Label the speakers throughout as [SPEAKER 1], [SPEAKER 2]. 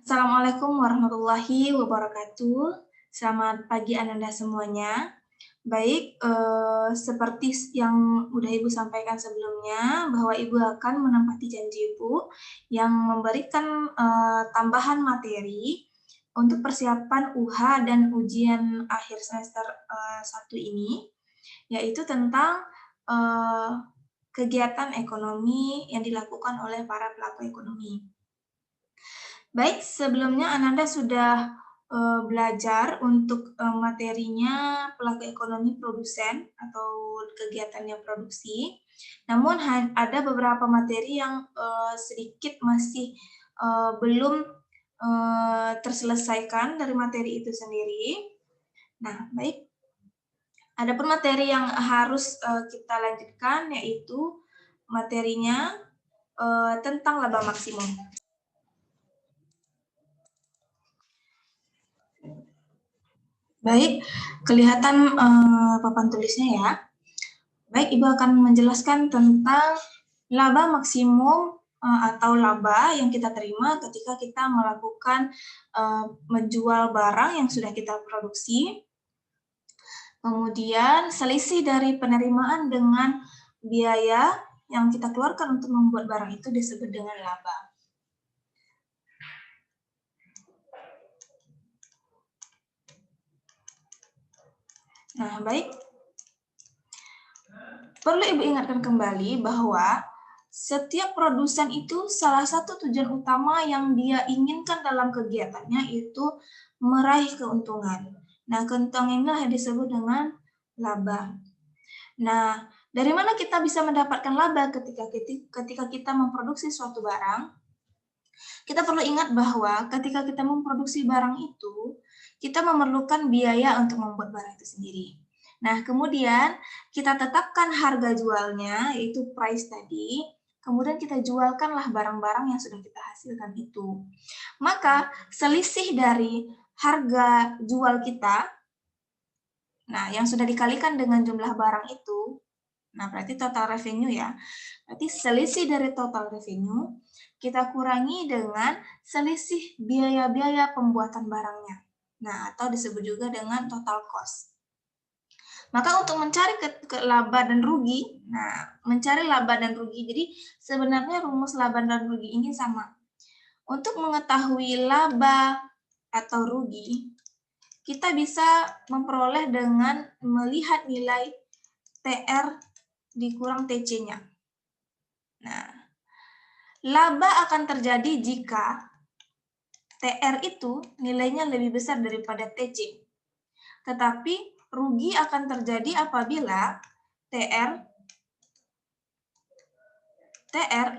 [SPEAKER 1] Assalamualaikum warahmatullahi wabarakatuh. Selamat pagi Ananda semuanya. Baik, seperti yang udah Ibu sampaikan sebelumnya, bahwa Ibu akan menepati janji Ibu yang memberikan tambahan materi untuk persiapan UH dan ujian akhir semester 1 ini, yaitu tentang kegiatan ekonomi yang dilakukan oleh para pelaku ekonomi. Baik, sebelumnya Ananda sudah belajar untuk materinya pelaku ekonomi produsen atau kegiatannya produksi. Namun ada beberapa materi yang sedikit masih belum terselesaikan dari materi itu sendiri. Nah, baik. Adapun materi yang harus kita lanjutkan yaitu materinya tentang laba maksimum. Baik, kelihatan papan tulisnya ya. Baik, Ibu akan menjelaskan tentang laba maksimum atau laba yang kita terima ketika kita melakukan menjual barang yang sudah kita produksi. Kemudian selisih dari penerimaan dengan biaya yang kita keluarkan untuk membuat barang itu disebut dengan laba. Nah, baik. Perlu Ibu ingatkan kembali bahwa setiap produsen itu salah satu tujuan utama yang dia inginkan dalam kegiatannya itu meraih keuntungan. Nah, keuntungan inilah yang disebut dengan laba. Nah, dari mana kita bisa mendapatkan laba ketika kita memproduksi suatu barang? Kita perlu ingat bahwa ketika kita memproduksi barang itu, kita memerlukan biaya untuk membuat barang itu sendiri. Nah, kemudian kita tetapkan harga jualnya, yaitu price tadi, kemudian kita jualkanlah barang-barang yang sudah kita hasilkan itu. Maka, selisih dari harga jual kita, nah yang sudah dikalikan dengan jumlah barang itu, nah berarti total revenue ya, berarti selisih dari total revenue, kita kurangi dengan selisih biaya-biaya pembuatan barangnya. Nah, atau disebut juga dengan total cost. Maka untuk mencari ke laba dan rugi, nah mencari laba dan rugi, jadi sebenarnya rumus laba dan rugi ini sama. Untuk mengetahui laba atau rugi, kita bisa memperoleh dengan melihat nilai TR dikurang TC-nya. Nah, laba akan terjadi jika TR itu nilainya lebih besar daripada TC. Tetapi rugi akan terjadi apabila TR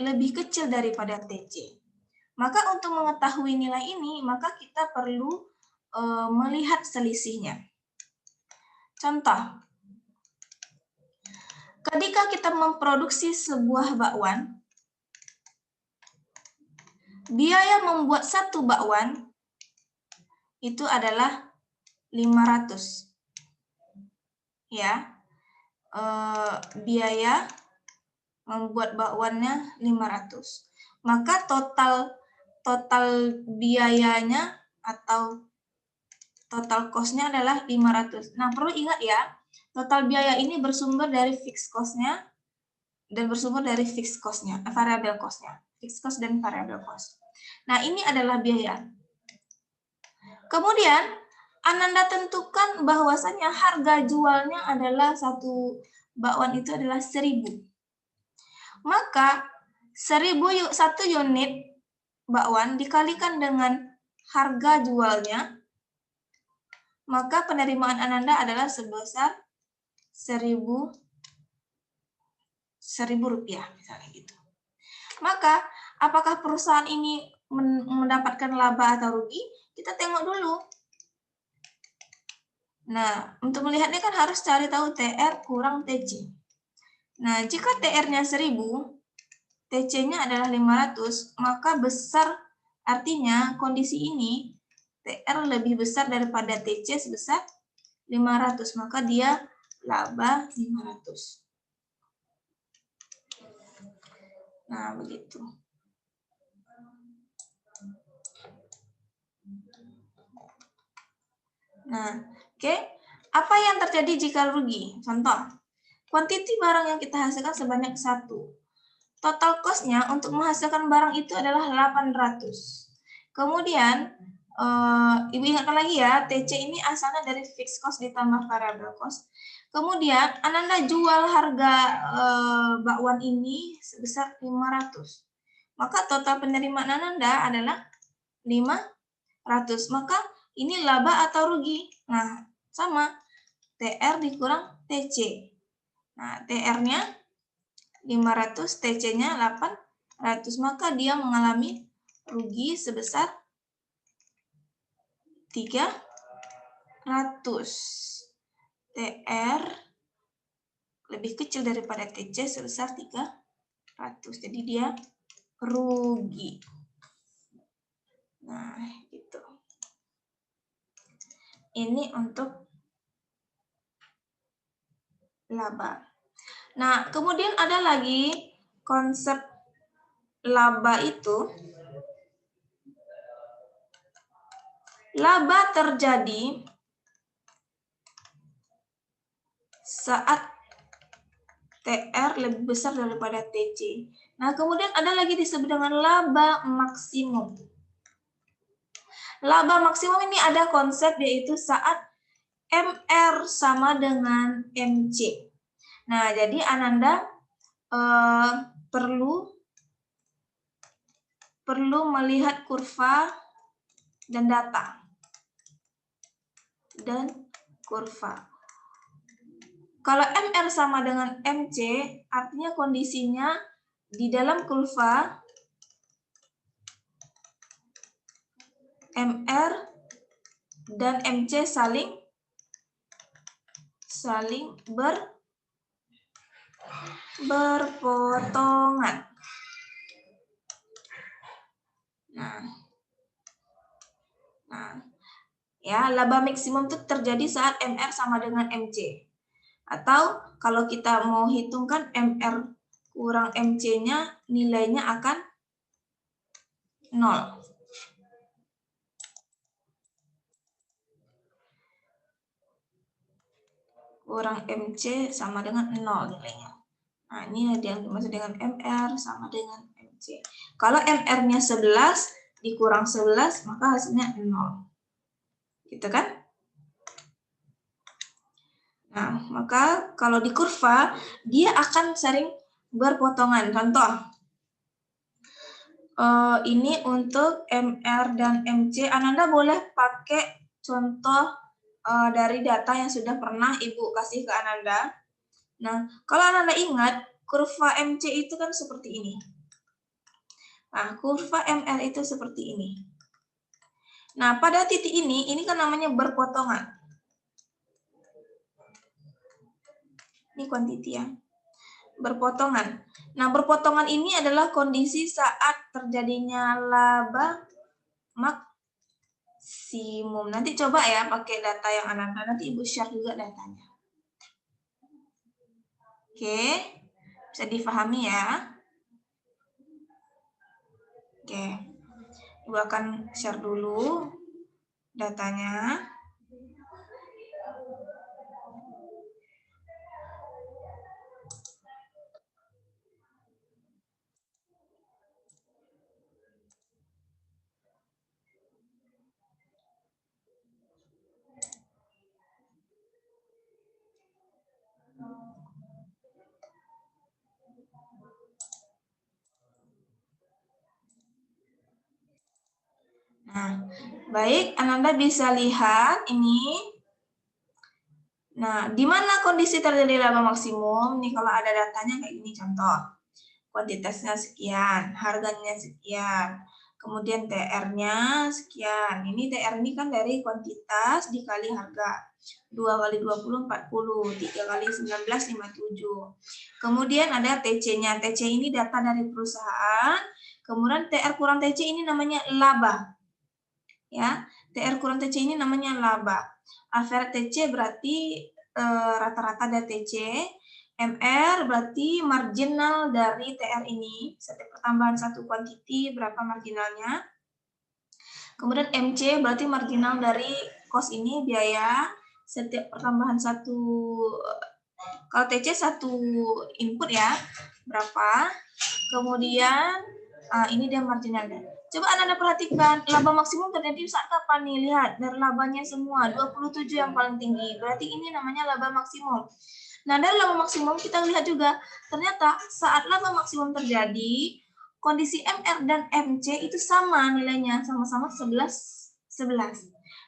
[SPEAKER 1] lebih kecil daripada TC. Maka untuk mengetahui nilai ini, maka kita perlu melihat selisihnya. Contoh, ketika kita memproduksi sebuah bakwan, biaya membuat satu bakwan itu adalah 500. Ya, biaya membuat bakwannya 500. Maka total biayanya atau total cost-nya adalah 500. Nah, perlu ingat ya, total biaya ini bersumber dari fixed cost-nya dan bersumber dari fixed cost-nya, variable cost-nya. Fixed cost dan variable cost. Nah, ini adalah biaya. Kemudian, Ananda tentukan bahwasannya harga jualnya adalah satu bakwan itu adalah 1.000. Maka 1.000 satu unit bakwan dikalikan dengan harga jualnya, maka penerimaan Ananda adalah sebesar 1.000 rupiah misalnya gitu. Maka apakah perusahaan ini mendapatkan laba atau rugi? Kita tengok dulu. Nah, untuk melihatnya kan harus cari tahu TR kurang TC. Nah, jika TR-nya 1.000, TC-nya adalah 500, maka besar, artinya kondisi ini TR lebih besar daripada TC sebesar 500, maka dia laba 500. Nah, begitu. Nah, oke. Apa yang terjadi jika rugi? Contoh, kuantiti barang yang kita hasilkan sebanyak 1. Total cost-nya untuk menghasilkan barang itu adalah 800. Kemudian, Ibu ingatkan lagi ya, TC ini asalnya dari fixed cost ditambah variable cost. Kemudian, Ananda jual harga bakwan ini sebesar 500. Maka total penerimaan Ananda adalah 500. Maka ini laba atau rugi? Nah, sama. TR dikurang TC. Nah, TR-nya 500, TC-nya 800. Maka dia mengalami rugi sebesar 300. TR lebih kecil daripada TC sebesar 300. Jadi dia rugi. Nah, gitu. Ini untuk laba. Nah, kemudian ada lagi konsep laba itu. Laba terjadi saat TR lebih besar daripada TC. Nah, kemudian ada lagi disebut dengan laba maksimum. Laba maksimum ini ada konsep yaitu saat MR sama dengan MC. Nah, jadi Ananda perlu melihat kurva dan data. Dan kurva. Kalau MR sama dengan MC, artinya kondisinya di dalam kurva MR dan MC saling berpotongan. Nah, ya, laba maksimum itu terjadi saat MR sama dengan MC. Atau kalau kita mau hitungkan MR kurang MC-nya, nilainya akan 0. Kurang MC sama dengan 0 nilainya. Nah, ini yang dimaksud dengan MR sama dengan MC. Kalau MR-nya 11 dikurang 11, maka hasilnya 0. Gitu kan? Nah, maka kalau di kurva, dia akan sering berpotongan. Contoh, ini untuk MR dan MC. Ananda boleh pakai contoh dari data yang sudah pernah Ibu kasih ke Ananda. Nah, kalau Ananda ingat, kurva MC itu kan seperti ini. Nah, kurva MR itu seperti ini. Nah, pada titik ini kan namanya berpotongan. Ini kuantiti ya. Berpotongan. Nah, berpotongan ini adalah kondisi saat terjadinya laba maksimum. Nanti coba ya pakai data yang Ananda, nanti Ibu share juga datanya. Oke, bisa difahami ya. Oke, Ibu akan share dulu datanya. Nah, baik, Ananda bisa lihat ini. Nah, di mana kondisi terjadi laba maksimum? Nih kalau ada datanya kayak gini contoh. Kuantitasnya sekian, harganya sekian, kemudian TR-nya sekian. Ini TR ini kan dari kuantitas dikali harga. 2 kali 20, 40. 3 kali 19, 57. Kemudian ada TC-nya. TC ini data dari perusahaan. Kemudian TR kurang TC ini namanya laba. Ya, TR kurang TC ini namanya laba. Average TC berarti rata-rata dari TC. MR berarti marginal dari TR ini. Setiap pertambahan satu kuantiti berapa marginalnya. Kemudian MC berarti marginal dari cost ini, biaya setiap pertambahan satu, kalau TC satu input ya, berapa. Kemudian ini dia marginalnya. Coba Anda perhatikan, laba maksimum terjadi saat kapan nih? Lihat, dari labanya semua, 27 yang paling tinggi. Berarti ini namanya laba maksimum. Nah, dari laba maksimum kita lihat juga, ternyata saat laba maksimum terjadi, kondisi MR dan MC itu sama nilainya, sama-sama 11.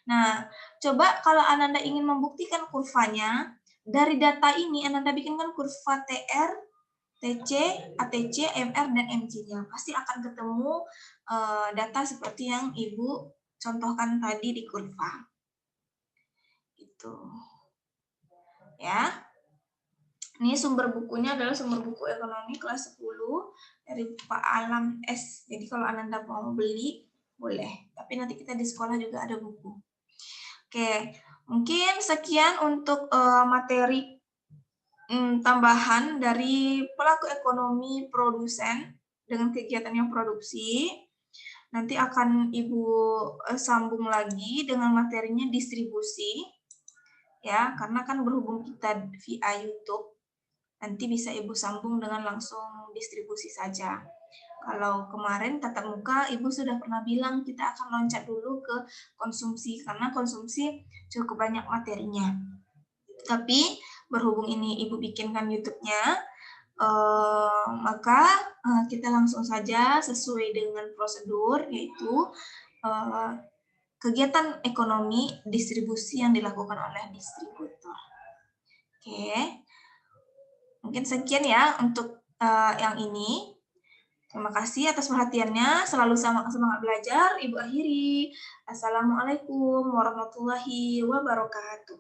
[SPEAKER 1] Nah, coba kalau Anda ingin membuktikan kurvanya, dari data ini Anda bikinkan kurva TR, TC, ATC, MR, dan MC-nya. Pasti akan ketemu data seperti yang Ibu contohkan tadi di kurva. Itu. Ya. Ini sumber bukunya adalah sumber buku ekonomi kelas 10 dari Pak Alam S. Jadi kalau Anda mau beli, boleh. Tapi nanti kita di sekolah juga ada buku. Oke, mungkin sekian untuk materi tambahan dari pelaku ekonomi produsen dengan kegiatan yang produksi. Nanti akan Ibu sambung lagi dengan materinya distribusi. Ya, karena kan berhubung kita via YouTube, nanti bisa Ibu sambung dengan langsung distribusi saja. Kalau kemarin tatap muka, Ibu sudah pernah bilang kita akan loncat dulu ke konsumsi, karena konsumsi cukup banyak materinya. Tapi berhubung ini Ibu bikinkan YouTube-nya, maka kita langsung saja sesuai dengan prosedur, yaitu kegiatan ekonomi distribusi yang dilakukan oleh distributor. Oke, mungkin sekian ya untuk yang ini. Terima kasih atas perhatiannya. Selalu semangat belajar. Ibu akhiri. Assalamualaikum warahmatullahi wabarakatuh.